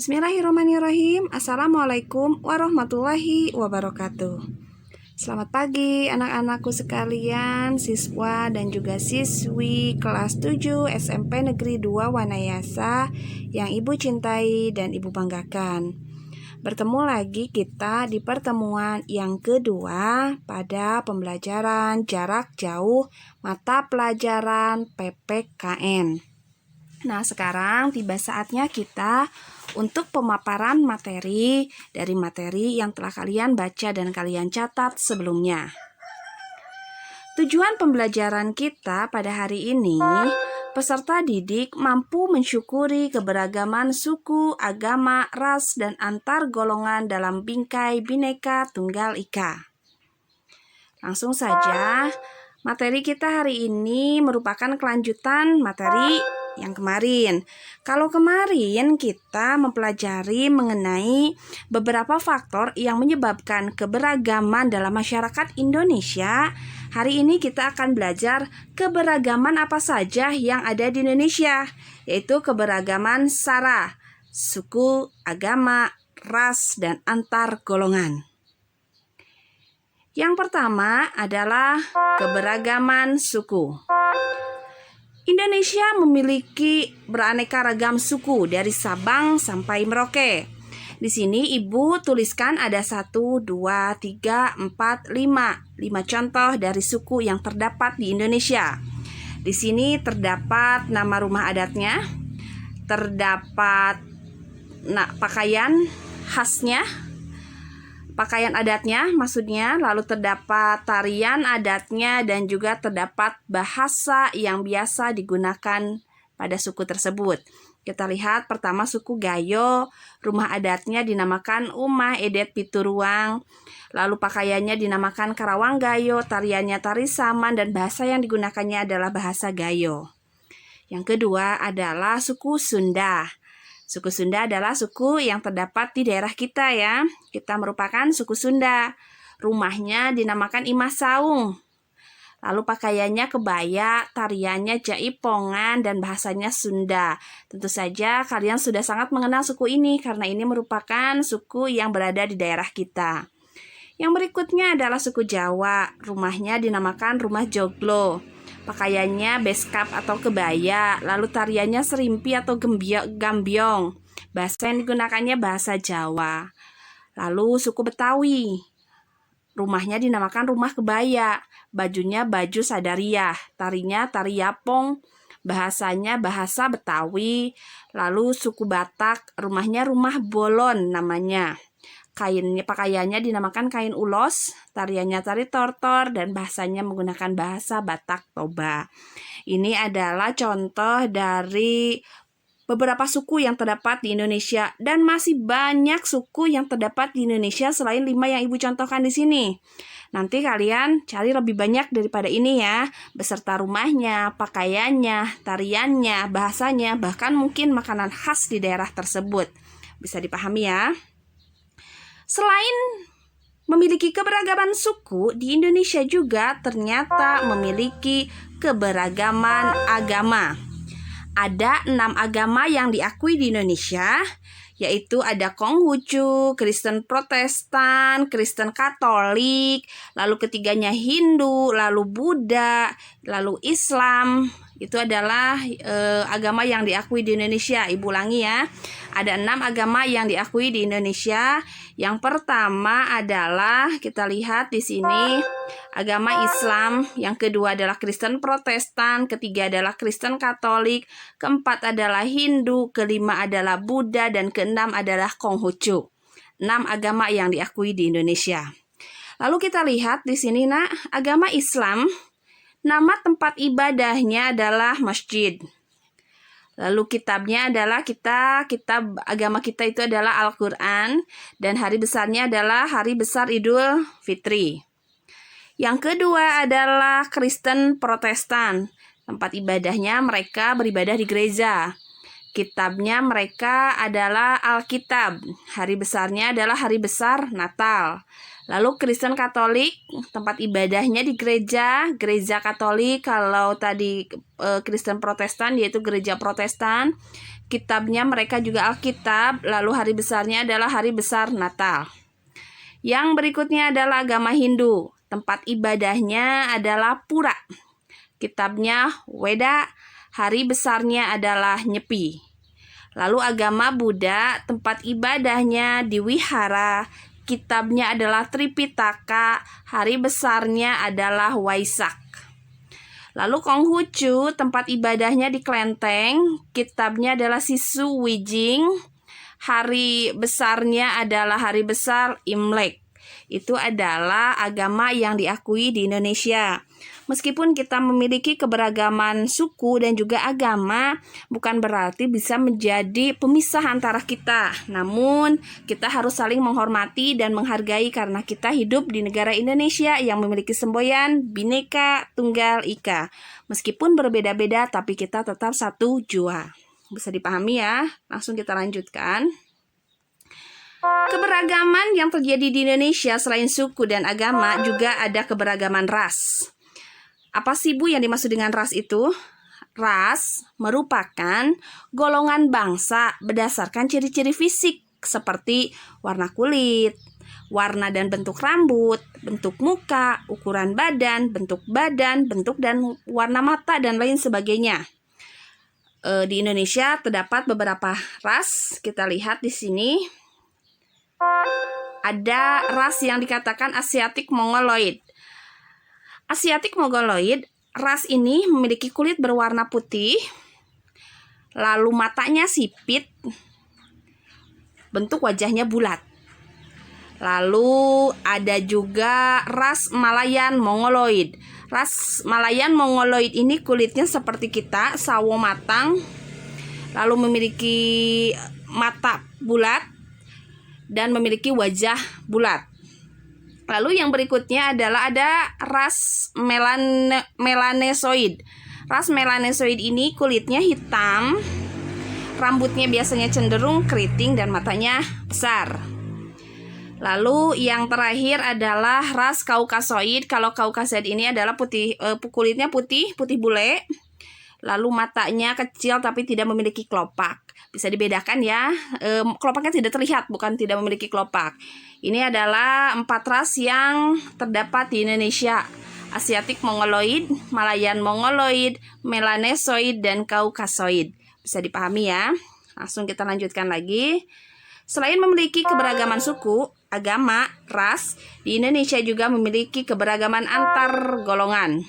Bismillahirrahmanirrahim. Assalamualaikum warahmatullahi wabarakatuh. Selamat pagi anak-anakku sekalian, siswa dan juga siswi kelas 7 SMP Negeri 2 Wanayasa yang Ibu cintai dan Ibu banggakan. Bertemu lagi kita di pertemuan yang kedua pada pembelajaran jarak jauh mata pelajaran PPKN. Nah, sekarang tiba saatnya kita untuk pemaparan materi dari materi yang telah kalian baca dan kalian catat sebelumnya. Tujuan pembelajaran kita pada hari ini, peserta didik mampu mensyukuri keberagaman suku, agama, ras, dan antar golongan dalam bingkai Bhinneka Tunggal Ika. Langsung saja, materi kita hari ini merupakan kelanjutan materi yang kemarin. Kalau kemarin kita mempelajari mengenai beberapa faktor yang menyebabkan keberagaman dalam masyarakat Indonesia, hari ini kita akan belajar keberagaman apa saja yang ada di Indonesia, yaitu keberagaman sara, suku, agama, ras, dan antar golongan. Yang pertama adalah keberagaman suku. Indonesia memiliki beraneka ragam suku dari Sabang sampai Merauke. Di sini Ibu tuliskan ada 1, 2, 3, 4, 5 contoh dari suku yang terdapat di Indonesia. Di sini terdapat nama rumah adatnya, terdapat pakaian khasnya, pakaian adatnya maksudnya, lalu terdapat tarian adatnya dan juga terdapat bahasa yang biasa digunakan pada suku tersebut. Kita lihat pertama suku Gayo, rumah adatnya dinamakan Umah Edet Pituruang, lalu pakaiannya dinamakan Karawang Gayo, tariannya tari saman dan bahasa yang digunakannya adalah bahasa Gayo. Yang kedua adalah suku Sunda. Suku Sunda adalah suku yang terdapat di daerah kita ya. Kita merupakan suku Sunda. Rumahnya dinamakan Imah Saung. Lalu pakaiannya kebaya, tariannya jaipongan, dan bahasanya Sunda. Tentu saja kalian sudah sangat mengenal suku ini karena ini merupakan suku yang berada di daerah kita. Yang berikutnya adalah suku Jawa. Rumahnya dinamakan Rumah Joglo. Pakaiannya beskap atau kebaya, lalu tariannya serimpi atau gambyong. Bahasa yang digunakannya bahasa Jawa. Lalu suku Betawi, rumahnya dinamakan rumah kebaya, bajunya baju sadariah, tarinya tari yapong, bahasanya bahasa Betawi. Lalu suku Batak, rumahnya rumah bolon namanya. Pakaiannya dinamakan kain ulos, tariannya tari tortor, dan bahasanya menggunakan bahasa Batak Toba. Ini adalah contoh dari beberapa suku yang terdapat di Indonesia, dan masih banyak suku yang terdapat di Indonesia selain 5 yang Ibu contohkan di sini. Nanti kalian cari lebih banyak daripada ini ya, beserta rumahnya, pakaiannya, tariannya, bahasanya, bahkan mungkin makanan khas di daerah tersebut. Bisa dipahami ya? Selain memiliki keberagaman suku, di Indonesia juga ternyata memiliki keberagaman agama. Ada 6 agama yang diakui di Indonesia, yaitu ada Konghucu, Kristen Protestan, Kristen Katolik, lalu ketiganya Hindu, lalu Buddha, lalu Islam. Itu adalah agama yang diakui di Indonesia. Ibu ulangi ya. Ada 6 agama yang diakui di Indonesia. Yang pertama adalah kita lihat di sini agama Islam, yang kedua adalah Kristen Protestan, ketiga adalah Kristen Katolik, keempat adalah Hindu, kelima adalah Buddha, dan keenam adalah Konghucu. 6 agama yang diakui di Indonesia. Lalu kita lihat di sini agama Islam, nama tempat ibadahnya adalah masjid. Lalu kitabnya adalah kitab agama kita itu adalah Al-Quran, dan hari besarnya adalah hari besar Idul Fitri. Yang kedua adalah Kristen Protestan. Tempat ibadahnya mereka beribadah di gereja. Kitabnya mereka adalah Alkitab. Hari besarnya adalah hari besar Natal. Lalu Kristen Katolik, tempat ibadahnya di gereja Katolik. Kalau tadi Kristen Protestan yaitu gereja Protestan, kitabnya mereka juga Alkitab. Lalu hari besarnya adalah hari besar Natal. Yang berikutnya adalah agama Hindu. Tempat ibadahnya adalah Pura. Kitabnya Weda. Hari besarnya adalah Nyepi. Lalu agama Buddha, tempat ibadahnya di wihara. Kitabnya adalah Tripitaka. Hari besarnya adalah Waisak. Lalu Konghucu, tempat ibadahnya di Klenteng. Kitabnya adalah Sisu Wijing. Hari besarnya adalah hari besar Imlek. Itu adalah agama yang diakui di Indonesia. Meskipun kita memiliki keberagaman suku dan juga agama, bukan berarti bisa menjadi pemisah antara kita. Namun, kita harus saling menghormati dan menghargai karena kita hidup di negara Indonesia yang memiliki semboyan Bhinneka Tunggal Ika. Meskipun berbeda-beda, tapi kita tetap satu jua. Bisa dipahami ya? Langsung kita lanjutkan. Keberagaman yang terjadi di Indonesia selain suku dan agama juga ada keberagaman ras. Apa sih Bu yang dimaksud dengan ras itu? Ras merupakan golongan bangsa berdasarkan ciri-ciri fisik seperti warna kulit, warna dan bentuk rambut, bentuk muka, ukuran badan, bentuk dan warna mata dan lain sebagainya. Di Indonesia terdapat beberapa ras. Kita lihat di sini. Ada ras yang dikatakan Asiatic Mongoloid. Asiatic Mongoloid, ras ini memiliki kulit berwarna putih, lalu matanya sipit, bentuk wajahnya bulat. Lalu ada juga ras Malayan Mongoloid. Ras Malayan Mongoloid ini kulitnya seperti kita, sawo matang, lalu memiliki mata bulat dan memiliki wajah bulat. Lalu yang berikutnya adalah ada ras Melanesoid. Ras Melanesoid ini kulitnya hitam, rambutnya biasanya cenderung keriting dan matanya besar. Lalu yang terakhir adalah ras Kaukasoid. Kalau Kaukasoid ini adalah kulitnya putih bule. Lalu matanya kecil tapi tidak memiliki kelopak. Bisa dibedakan ya, kelopaknya tidak terlihat, bukan tidak memiliki kelopak. Ini adalah 4 ras yang terdapat di Indonesia. Asiatic Mongoloid, Malayan Mongoloid, Melanesoid, dan Kaukasoid. Bisa dipahami ya. Langsung kita lanjutkan lagi. Selain memiliki keberagaman suku, agama, ras, di Indonesia juga memiliki keberagaman antar golongan.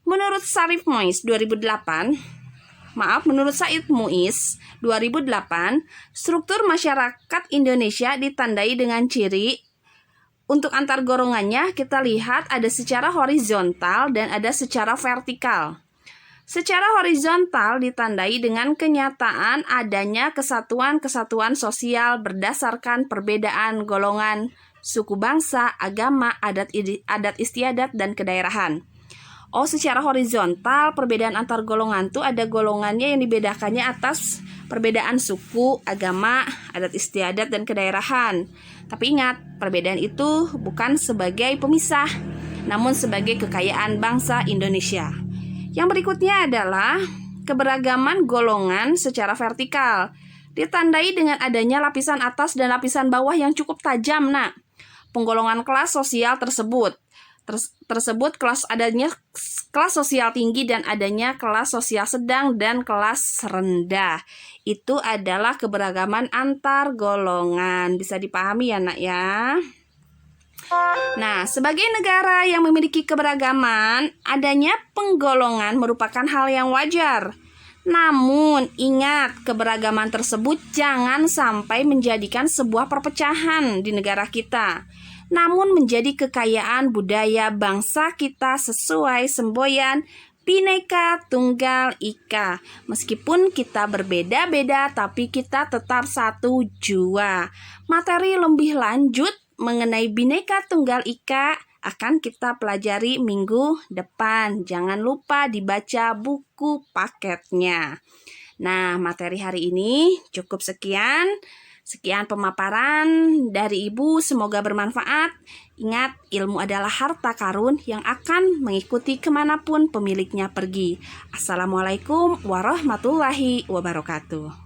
Menurut Said Muiz 2008, struktur masyarakat Indonesia ditandai dengan ciri untuk antar golongannya kita lihat ada secara horizontal dan ada secara vertikal. Secara horizontal ditandai dengan kenyataan adanya kesatuan-kesatuan sosial berdasarkan perbedaan golongan, suku bangsa, agama, adat istiadat, dan kedaerahan. Secara horizontal, perbedaan antar golongan tuh ada golongannya yang dibedakannya atas perbedaan suku, agama, adat istiadat, dan kedaerahan. Tapi ingat, perbedaan itu bukan sebagai pemisah, namun sebagai kekayaan bangsa Indonesia. Yang berikutnya adalah keberagaman golongan secara vertikal. Ditandai dengan adanya lapisan atas dan lapisan bawah yang cukup tajam, penggolongan kelas sosial tersebut adanya kelas sosial tinggi dan adanya kelas sosial sedang dan kelas rendah. Itu adalah keberagaman antar golongan. Bisa dipahami ya nak ya. Nah, sebagai negara yang memiliki keberagaman, adanya penggolongan merupakan hal yang wajar. Namun, ingat, keberagaman tersebut jangan sampai menjadikan sebuah perpecahan di negara kita, namun menjadi kekayaan budaya bangsa kita sesuai semboyan Bhinneka Tunggal Ika. Meskipun kita berbeda-beda, tapi kita tetap satu jua. Materi lebih lanjut mengenai Bhinneka Tunggal Ika akan kita pelajari minggu depan. Jangan lupa dibaca buku paketnya. Nah, materi hari ini cukup sekian. Sekian pemaparan dari Ibu, semoga bermanfaat. Ingat, ilmu adalah harta karun yang akan mengikuti kemanapun pemiliknya pergi. Assalamualaikum warahmatullahi wabarakatuh.